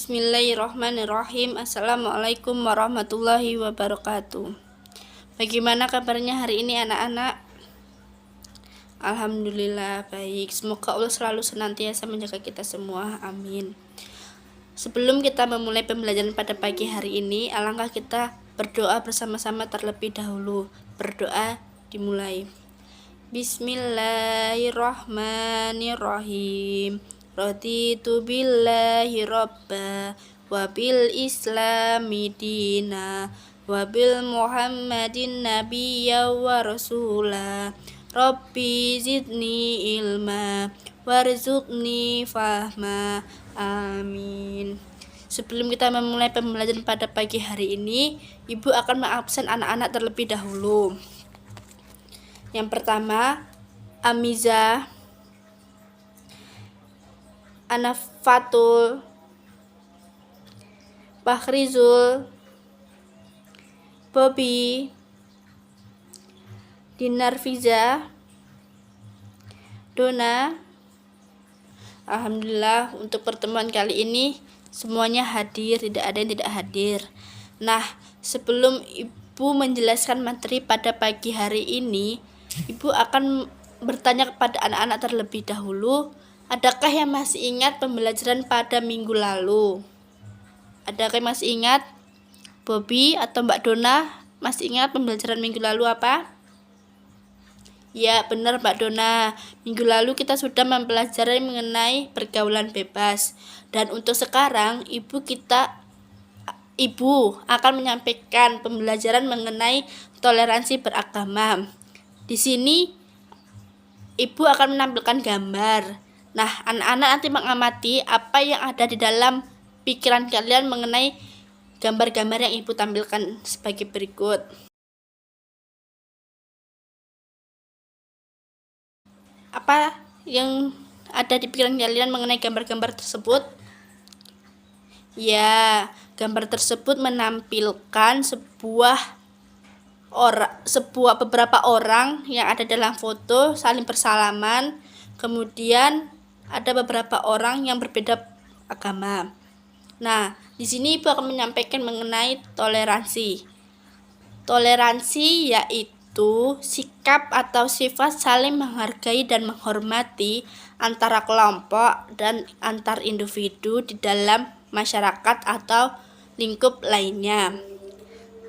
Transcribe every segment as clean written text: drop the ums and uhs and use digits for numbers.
Bismillahirrahmanirrahim. Assalamualaikum warahmatullahi wabarakatuh. Bagaimana kabarnya hari ini anak-anak? Alhamdulillah baik. Semoga Allah selalu senantiasa menjaga kita semua. Amin. Sebelum kita memulai pembelajaran pada pagi hari ini, alangkah kita berdoa bersama-sama terlebih dahulu. Berdoa dimulai. Bismillahirrahmanirrahim. Raditu billahi robba wa bil islami dina wa bil muhammadin nabiyya wa rasula. Rabbi zidni ilma warzuqni fahma. Amin. Sebelum kita memulai pembelajaran pada pagi hari ini, Ibu akan mengabsen anak-anak terlebih dahulu. Yang pertama, Amiza, Anafatul, Bahrizul, Bobby, Dinarfiza, Dona. Alhamdulillah untuk pertemuan kali ini semuanya hadir, tidak ada yang tidak hadir. Nah, sebelum Ibu menjelaskan materi pada pagi hari ini, Ibu akan bertanya kepada anak-anak terlebih dahulu, adakah yang masih ingat pembelajaran pada minggu lalu? Adakah yang masih ingat? Bobby atau Mbak Dona masih ingat pembelajaran minggu lalu apa? Ya, benar Mbak Dona. Minggu lalu kita sudah mempelajari mengenai pergaulan bebas. Dan untuk sekarang Ibu akan menyampaikan pembelajaran mengenai toleransi beragama. Di sini Ibu akan menampilkan gambar. Nah, anak-anak nanti mengamati apa yang ada di dalam pikiran kalian mengenai gambar-gambar yang Ibu tampilkan sebagai berikut. Apa yang ada di pikiran kalian mengenai gambar-gambar tersebut? Ya, gambar tersebut menampilkan beberapa orang yang ada dalam foto saling bersalaman, kemudian ada beberapa orang yang berbeda agama. Nah, di sini Ibu akan menyampaikan mengenai toleransi. Toleransi yaitu sikap atau sifat saling menghargai dan menghormati antara kelompok dan antar individu di dalam masyarakat atau lingkup lainnya.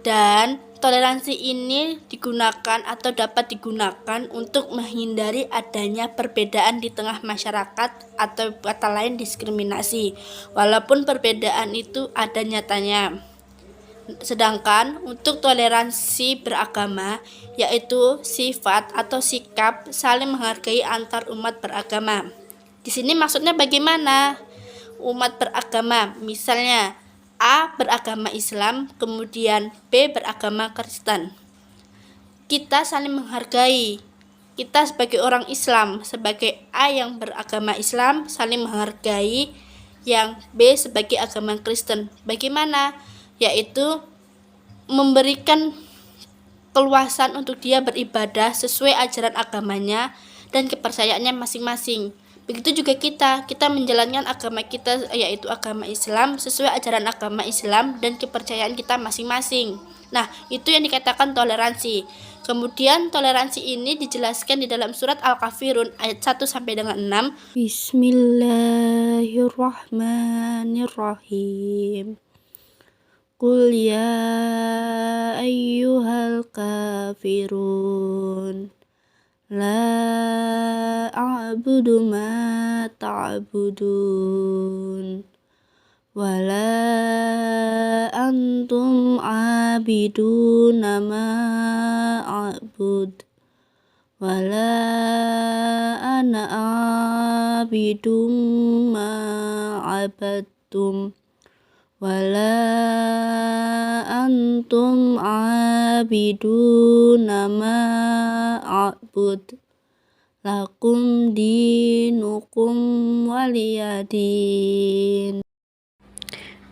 Dan toleransi ini digunakan atau dapat digunakan untuk menghindari adanya perbedaan di tengah masyarakat atau kata lain diskriminasi, walaupun perbedaan itu ada nyatanya. Sedangkan untuk toleransi beragama yaitu sifat atau sikap saling menghargai antar umat beragama. Di sini maksudnya bagaimana? Umat beragama, misalnya A beragama Islam, kemudian B beragama Kristen. Kita saling menghargai. Kita sebagai orang Islam, sebagai A yang beragama Islam, saling menghargai yang B sebagai agama Kristen. Bagaimana? Yaitu memberikan keluasan untuk dia beribadah sesuai ajaran agamanya dan kepercayaannya masing-masing. Begitu juga kita menjalankan agama kita yaitu agama Islam sesuai ajaran agama Islam dan kepercayaan kita masing-masing. Nah, itu yang dikatakan toleransi. Kemudian toleransi ini dijelaskan di dalam surat Al-Kafirun ayat 1 sampai dengan 6. Bismillahirrahmanirrahim. Qul ya ayyuhal kafirun la a'budu ma ta'budun wala antum abiduna ma a'bud wala ana abidum ma abadtum wala antum abiduna ma a'bud lakum dinukum waliyadin.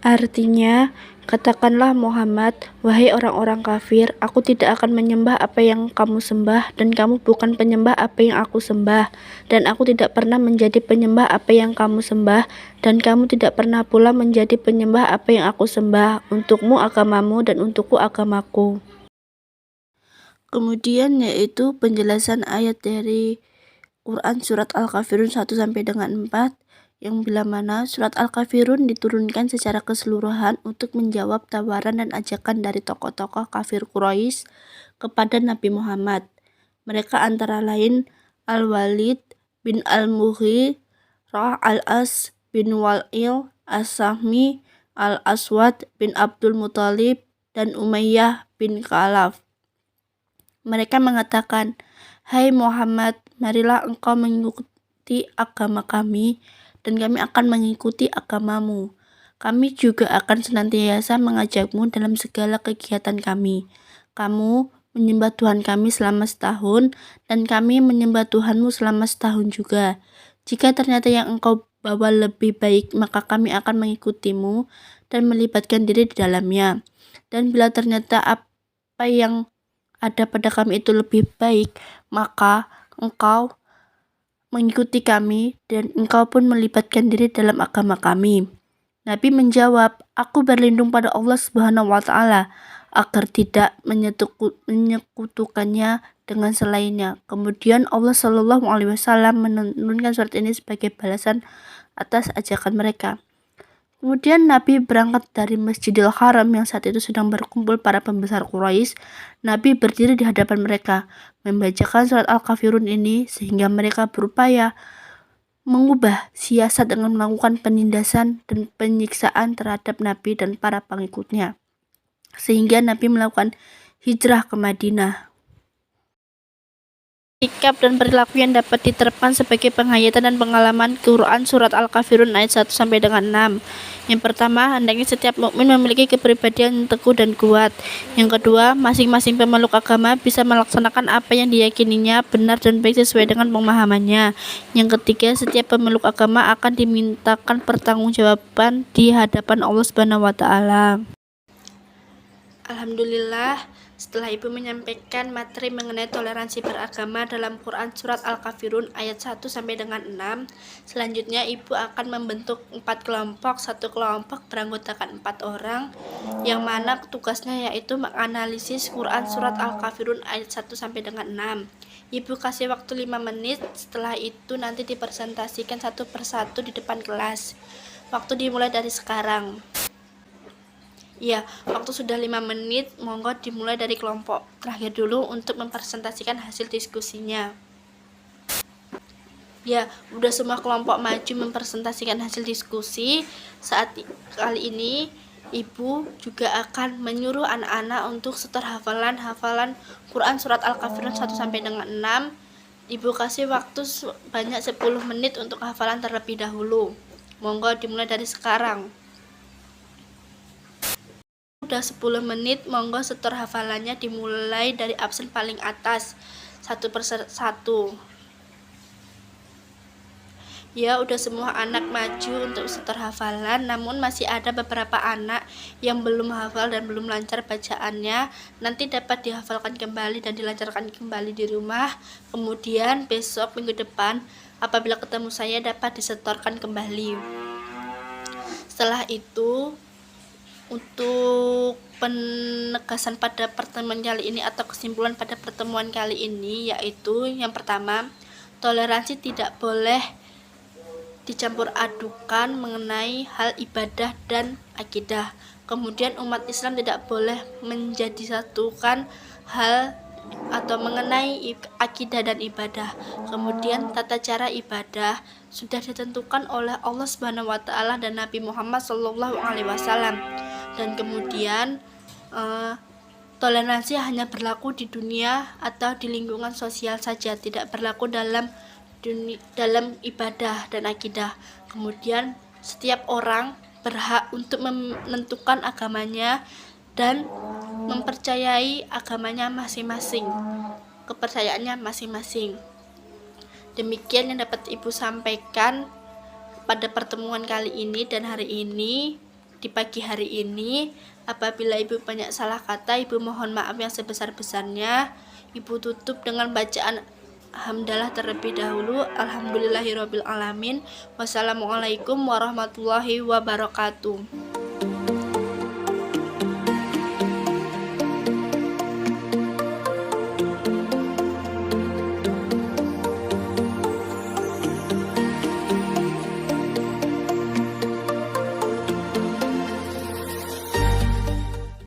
Artinya, Katakanlah Muhammad, wahai orang-orang kafir, aku tidak akan menyembah apa yang kamu sembah, dan kamu bukan penyembah apa yang aku sembah, dan aku tidak pernah menjadi penyembah apa yang kamu sembah, dan kamu tidak pernah pula menjadi penyembah apa yang aku sembah. Untukmu agamamu dan untukku agamaku. Kemudian yaitu penjelasan ayat dari Quran surat Al-Kafirun 1 sampai dengan 4, yang bila mana surat Al-Kafirun diturunkan secara keseluruhan untuk menjawab tawaran dan ajakan dari tokoh-tokoh kafir Quraisy kepada Nabi Muhammad. Mereka antara lain Al-Walid bin Al-Mughi, Al-As bin Wal'il, As-Sahmi, Al-Aswad bin Abdul Muthalib, dan Umayyah bin Khalaf. Mereka mengatakan, "Hai Muhammad, marilah engkau mengikuti agama kami, dan kami akan mengikuti agamamu. Kami juga akan senantiasa mengajakmu dalam segala kegiatan kami. Kamu menyembah Tuhan kami selama setahun, dan kami menyembah Tuhanmu selama setahun juga. Jika ternyata yang engkau bawa lebih baik, maka kami akan mengikutimu dan melibatkan diri di dalamnya. Dan bila ternyata apa yang ada pada kami itu lebih baik, maka engkau mengikuti kami dan engkau pun melibatkan diri dalam agama kami." Nabi menjawab, "Aku berlindung pada Allah Subhanahu wa Ta'ala agar tidak menyekutukannya dengan selainnya." Kemudian Allah Shallallahu Alaihi Wasallam menurunkan surat ini sebagai balasan atas ajakan mereka. Kemudian Nabi berangkat dari Masjidil Haram yang saat itu sedang berkumpul para pembesar Quraisy. Nabi berdiri di hadapan mereka, membacakan surat Al-Kafirun ini sehingga mereka berupaya mengubah siasat dengan melakukan penindasan dan penyiksaan terhadap Nabi dan para pengikutnya. Sehingga Nabi melakukan hijrah ke Madinah. Sikap dan perilaku yang dapat diterapkan sebagai penghayatan dan pengalaman Quran surat Al-Kafirun ayat 1 sampai dengan 6. Yang pertama, hendaknya setiap mukmin memiliki kepribadian yang teguh dan kuat. Yang kedua, masing-masing pemeluk agama bisa melaksanakan apa yang diyakininya benar dan baik sesuai dengan pemahamannya. Yang ketiga, setiap pemeluk agama akan dimintakan pertanggungjawaban di hadapan Allah Subhanahu wa Ta'ala. Alhamdulillah, setelah Ibu menyampaikan materi mengenai toleransi beragama dalam Quran surat Al-Kafirun ayat 1 sampai dengan 6, selanjutnya Ibu akan membentuk 4 kelompok. Satu kelompok beranggotakan 4 orang, yang mana tugasnya yaitu menganalisis Quran surat Al-Kafirun ayat 1 sampai dengan 6. Ibu kasih waktu 5 menit, setelah itu nanti dipresentasikan satu persatu di depan kelas. Waktu dimulai dari sekarang. Ya, waktu sudah 5 menit, monggo dimulai dari kelompok terakhir dulu untuk mempresentasikan hasil diskusinya. Ya, udah semua kelompok maju mempresentasikan hasil diskusi. Saat kali ini, Ibu juga akan menyuruh anak-anak untuk setor hafalan Quran surat Al-Kafirun 1 sampai dengan 6. Ibu kasih waktu banyak 10 menit untuk hafalan terlebih dahulu. Monggo dimulai dari sekarang. Udah 10 menit, monggo setor hafalannya dimulai dari absen paling atas, satu persatu. Ya, udah semua anak maju untuk setor hafalan, namun masih ada beberapa anak yang belum hafal dan belum lancar bacaannya. Nanti dapat dihafalkan kembali dan dilancarkan kembali di rumah. Kemudian besok minggu depan apabila ketemu saya dapat disetorkan kembali. Setelah itu, untuk penegasan pada pertemuan kali ini atau kesimpulan pada pertemuan kali ini, yaitu yang pertama, toleransi tidak boleh dicampur adukan mengenai hal ibadah dan akidah. Kemudian umat Islam tidak boleh menjadi satukan hal atau mengenai akidah dan ibadah. Kemudian tata cara ibadah sudah ditentukan oleh Allah Subhanahu wa Ta'ala dan Nabi Muhammad Shallallahu Alaihi Wasallam. Dan kemudian toleransi hanya berlaku di dunia atau di lingkungan sosial saja, tidak berlaku dalam ibadah dan akidah. Kemudian setiap orang berhak untuk menentukan agamanya dan mempercayai agamanya masing-masing, kepercayaannya masing-masing. Demikian yang dapat Ibu sampaikan pada pertemuan kali ini dan hari ini, di pagi hari ini. Apabila Ibu banyak salah kata, Ibu mohon maaf yang sebesar-besarnya. Ibu tutup dengan bacaan hamdalah terlebih dahulu. Alhamdulillahirabbil alamin. Wassalamualaikum warahmatullahi wabarakatuh.